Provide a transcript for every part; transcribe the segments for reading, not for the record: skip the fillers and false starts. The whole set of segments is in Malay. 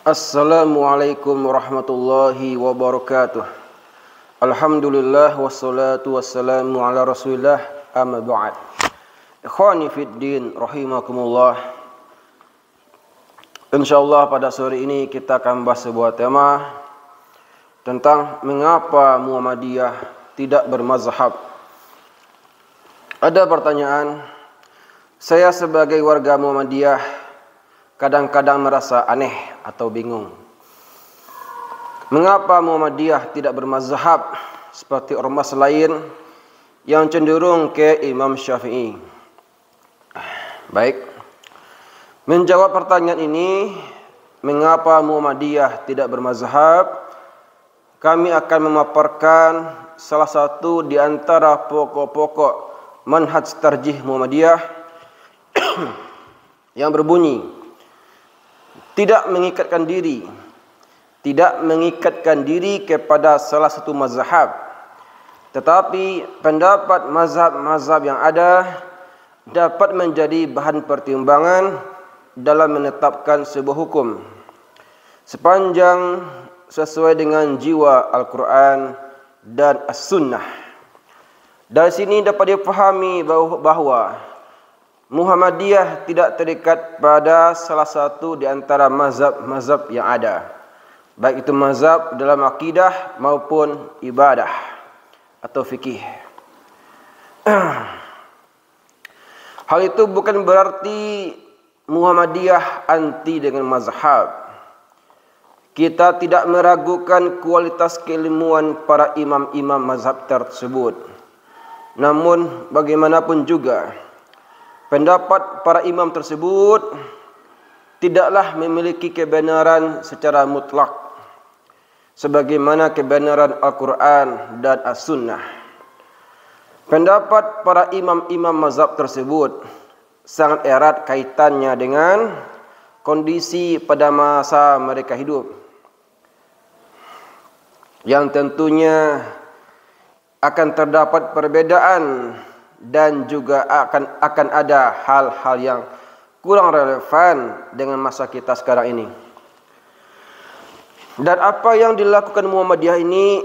Assalamualaikum warahmatullahi wabarakatuh. Alhamdulillah wassalatu wassalamu ala Rasulillah amma ba'd. Ikhwani fid din rahimakumullah. Insyaallah pada sore ini kita akan bahas sebuah tema tentang mengapa Muhammadiyah tidak bermazhab. Ada pertanyaan, saya sebagai warga Muhammadiyah kadang-kadang merasa aneh atau bingung. Mengapa Muhammadiyah tidak bermazhab seperti ormas lain yang cenderung ke Imam Syafi'i? Baik. Menjawab pertanyaan ini, mengapa Muhammadiyah tidak bermazhab, kami akan memaparkan salah satu di antara pokok-pokok manhaj tarjih Muhammadiyah yang berbunyi tidak mengikatkan diri kepada salah satu mazhab, tetapi pendapat mazhab-mazhab yang ada dapat menjadi bahan pertimbangan dalam menetapkan sebuah hukum sepanjang sesuai dengan jiwa Al-Quran dan As-Sunnah. Dari sini dapat dipahami bahawa Muhammadiyah tidak terikat pada salah satu di antara mazhab-mazhab yang ada, baik itu mazhab dalam akidah maupun ibadah atau fikih. Hal itu bukan berarti Muhammadiyah anti dengan mazhab. Kita tidak meragukan kualitas keilmuan para imam-imam mazhab tersebut. Namun bagaimanapun juga, pendapat para imam tersebut tidaklah memiliki kebenaran secara mutlak sebagaimana kebenaran Al-Quran dan As-Sunnah. Pendapat para imam-imam mazhab tersebut sangat erat kaitannya dengan kondisi pada masa mereka hidup, yang tentunya akan terdapat perbedaan dan juga akan ada hal-hal yang kurang relevan dengan masa kita sekarang ini. Dan apa yang dilakukan Muhammadiyah ini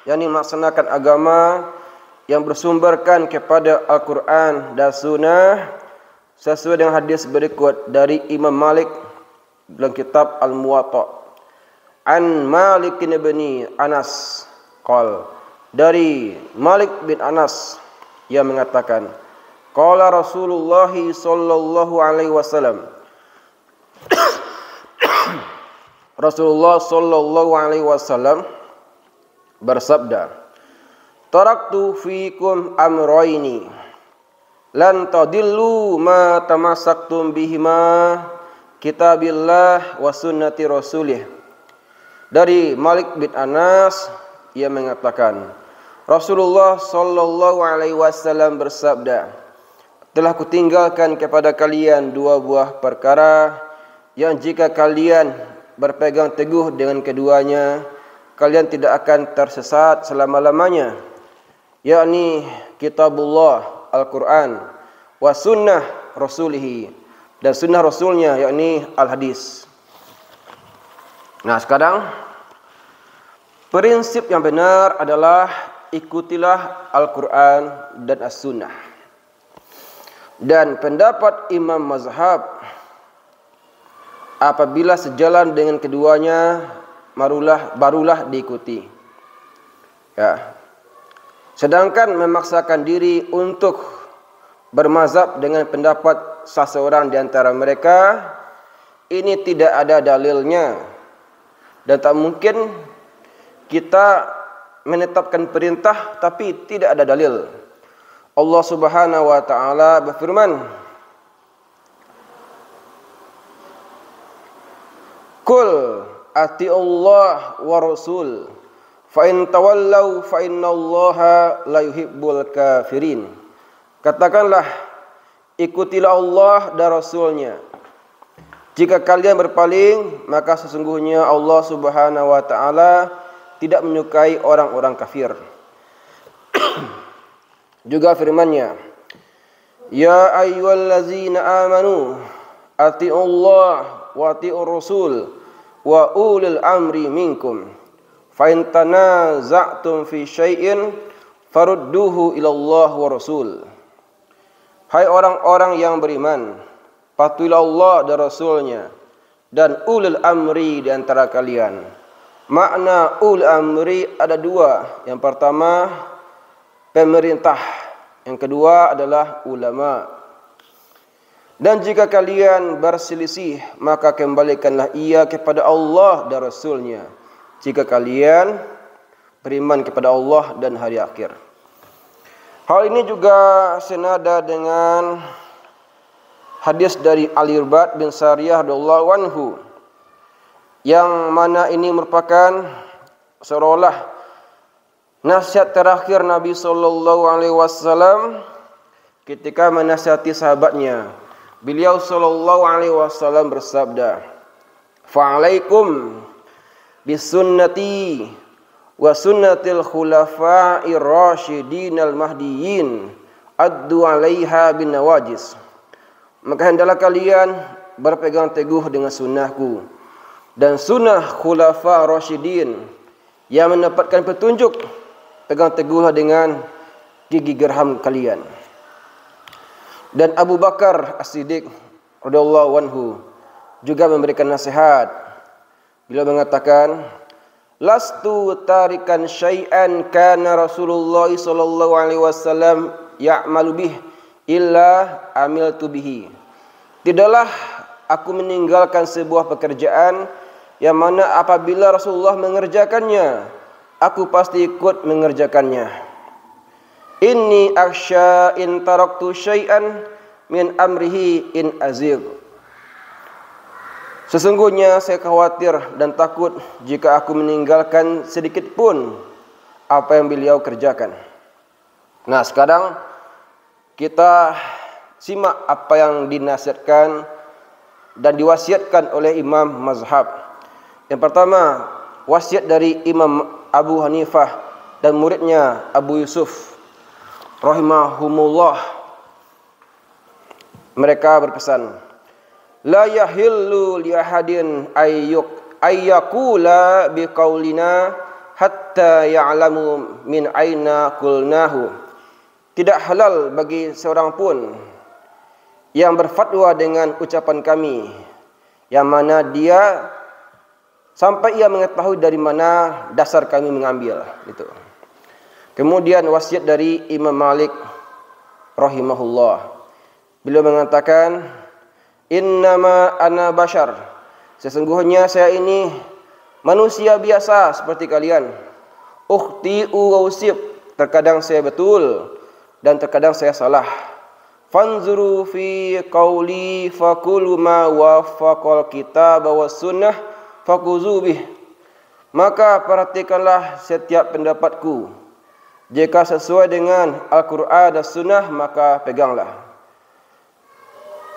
yakni melaksanakan agama yang bersumberkan kepada Al-Quran dan Sunnah sesuai dengan hadis berikut dari Imam Malik dalam kitab Al-Muwatta. An Malik bin Anas qala, dari Malik bin Anas ia mengatakan, qala Rasulullah sallallahu alaihi wasallam, Rasulullah sallallahu alaihi wasallam bersabda, taraktu fikum amrayni lan tadillu ma tamassaktum bihima kitabillah wa sunnati rasulih. Dari Malik bin Anas ia mengatakan, Rasulullah sallallahu alaihi wasallam bersabda, telah kutinggalkan kepada kalian dua buah perkara yang jika kalian berpegang teguh dengan keduanya, kalian tidak akan tersesat selama-lamanya, yakni kitabullah Al-Quran wa sunnah rasulihi, dan sunnah rasulnya yakni al-hadis. Nah, sekarang prinsip yang benar adalah ikutilah Al-Quran dan As-Sunnah. Dan pendapat imam mazhab apabila sejalan dengan keduanya barulah diikuti. Ya. Sedangkan memaksakan diri untuk bermazhab dengan pendapat seseorang di antara mereka, ini tidak ada dalilnya. Dan tak mungkin kita menetapkan perintah tapi tidak ada dalil. Allah Subhanahu wa taala berfirman, Qul ati'ullah wa rasul fa in tawallaw fa innallaha la yuhibbul kafirin. Katakanlah, ikutilah Allah dan Rasulnya. Jika kalian berpaling, maka sesungguhnya Allah Subhanahu wa taala tidak menyukai orang-orang kafir. Juga firman-Nya, Ya ayyuhallazina amanu ati'ullah wa ati'ur rasul wa ulil amri minkum fa in tanaza'tum fi syai'in farudduhu ila Allah wa Rasul. Hai orang-orang yang beriman, patuhilah Allah dan Rasulnya dan ulil amri di antara kalian. Makna ulil amri ada dua. Yang pertama pemerintah, yang kedua adalah ulama. Dan jika kalian berselisih, maka kembalikanlah ia kepada Allah dan Rasulnya, jika kalian beriman kepada Allah dan hari akhir. Hal ini juga senada dengan hadis dari Al-Irbad bin Sariyah radhiyallahu anhu, yang mana ini merupakan seolah-olah nasihat terakhir Nabi sallallahu alaihi wasallam ketika menasihati sahabatnya. Beliau sallallahu alaihi wasallam bersabda, "Fa'alaikum bisunnati wa sunnatil khulafa'ir rasyidinal mahdiyyin addu 'alaiha bin nawajis." Maka hendaklah kalian berpegang teguh dengan sunnahku dan sunnah khulafa rasyidin yang mendapatkan petunjuk. Pegang teguhlah dengan gigi gerham kalian. Dan Abu Bakar As-Siddiq radhiyallahu anhu juga memberikan nasihat. Beliau mengatakan, "Lastu tarikan syai'an kana Rasulullah sallallahu alaihi wasallam ya'malu bih illa amiltu bihi." Tidaklah aku meninggalkan sebuah pekerjaan yang mana apabila Rasulullah mengerjakannya, aku pasti ikut mengerjakannya. Inni akhsha in taraktu syai'an min amrihi in azigh. Sesungguhnya saya khawatir dan takut jika aku meninggalkan sedikit pun apa yang beliau kerjakan. Nah, sekarang kita simak apa yang dinasihatkan dan diwasiatkan oleh imam mazhab. Yang pertama, wasiat dari Imam Abu Hanifah dan muridnya Abu Yusuf rahimahumullah. Mereka berpesan, la yahillu li ahadin ayyakula biqaulina hatta ya'lamu min aina qulnahu. Tidak halal bagi seorang pun yang berfatwa dengan ucapan kami, yang mana dia sampai ia mengetahui dari mana dasar kami mengambil itu. Kemudian wasiat dari Imam Malik rahimahullah. Beliau mengatakan, innama ana bashar. Sesungguhnya saya ini manusia biasa seperti kalian. Ukhti'u wa usib. Terkadang saya betul dan terkadang saya salah. Fanzuru fi qawli faqulu ma wafaqal kitab wa sunnah faquzu bih. Maka perhatikanlah setiap pendapatku. Jika sesuai dengan Al-Quran dan Sunnah, maka peganglah.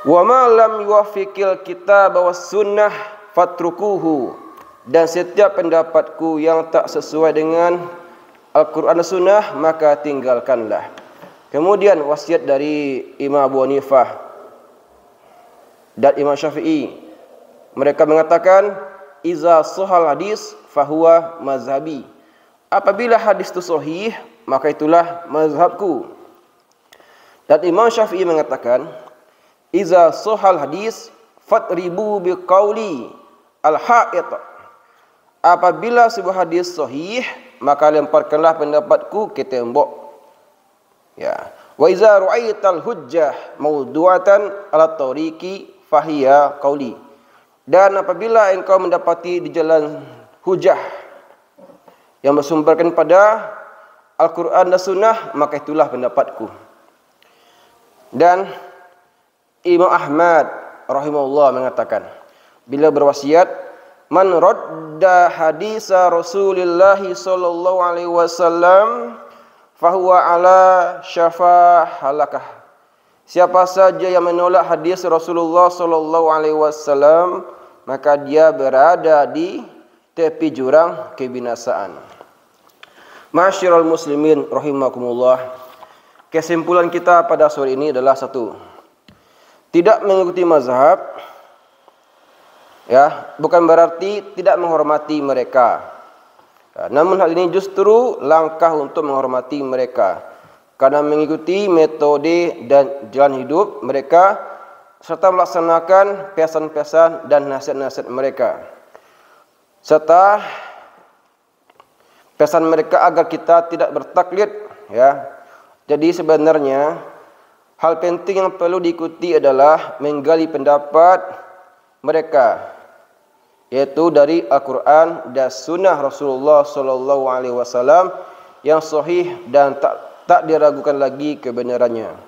Wa ma lam yuwaffiqil kitab wa sunnah fatrukuhu. Dan setiap pendapatku yang tak sesuai dengan Al-Quran dan Sunnah, maka tinggalkanlah. Kemudian wasiat dari Imam Abu Hanifah dan Imam Syafi'i. Mereka mengatakan, iza sahal hadis fahuwa mazhabi. Apabila hadis itu sahih, maka itulah mazhabku. Dan Imam Syafi'i mengatakan, iza sahal hadis fatribu biqauli al-ha'it. Apabila sebuah hadis sahih, maka lemparkanlah pendapatku ke tembok. Ya. Wa iza ru'aital hujjah mawdu'atan ala tariqi fahiya qauli. Dan apabila engkau mendapati di jalan hujah yang bersumberkan pada Al-Quran dan Sunnah, maka itulah pendapatku. Dan Imam Ahmad rahimahullah mengatakan, bila berwasiat, man radda hadisa Rasulullah sallallahu alaihi wasallam fahuwa ala syafa halakah. Siapa saja yang menolak hadis Rasulullah sallallahu alaihi wasallam, maka dia berada di tepi jurang kebinasaan. Ma'asyiral muslimin rahimakumullah. Kesimpulan kita pada sore ini adalah satu. Tidak mengikuti mazhab Ya, bukan berarti tidak menghormati mereka. Ya, namun hal ini justru langkah untuk menghormati mereka karena mengikuti metode dan jalan hidup mereka serta melaksanakan pesan-pesan dan nasihat-nasihat mereka serta pesan mereka agar kita tidak bertaklid, ya. Jadi sebenarnya hal penting yang perlu diikuti adalah menggali pendapat mereka, yaitu dari Al-Quran dan Sunnah Rasulullah SAW yang sahih dan tak diragukan lagi kebenarannya.